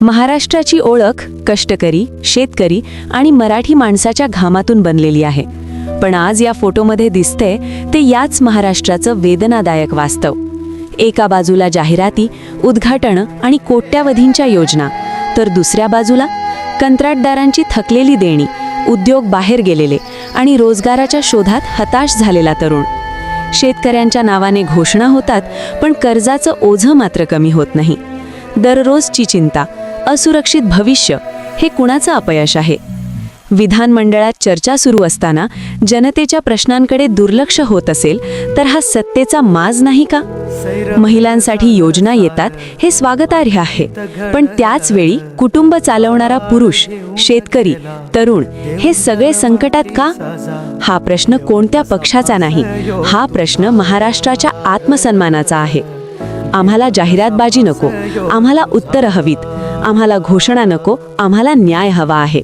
महाराष्ट्राची ओळख कष्टकरी, शेतकरी आणि मराठी माणसाच्या घामातून बनलेली आहे. पण आज या फोटोमध्ये दिसतंय ते याच महाराष्ट्राचं वेदनादायक वास्तव. एका बाजूला जाहिराती, उद्घाटनं आणि कोट्यावधींच्या योजना, तर दुसऱ्या बाजूला कंत्राटदारांची थकलेली देणी, उद्योग बाहेर गेलेले आणि रोजगाराच्या शोधात हताश झालेला तरुण. शेतकऱ्यांच्या नावाने घोषणा होतात, पण कर्जाचं ओझं मात्र कमी होत नाही. दररोजची चिंता, असुरक्षित भविष्य, हे कुणाचं अपयश आहे? विधानमंडळात चर्चा सुरू असताना जनतेच्या प्रश्नांकडे दुर्लक्ष होत असेल तर हा सत्तेचा माज नाही का? महिलांसाठी योजना येतात हे स्वागतार्ह आहे, पण त्याच वेळी कुटुंब चालवणारा पुरुष, शेतकरी, तरुण हे सगळे संकटात का? हा प्रश्न कोणत्या पक्षाचा नाही, हा प्रश्न महाराष्ट्राच्या आत्मसन्मानाचा आहे. आम्हाला जाहिरातबाजी नको, आम्हाला उत्तरं हवीत, आम्हाला घोषणा नको, आम्हाला न्याय हवा आहे.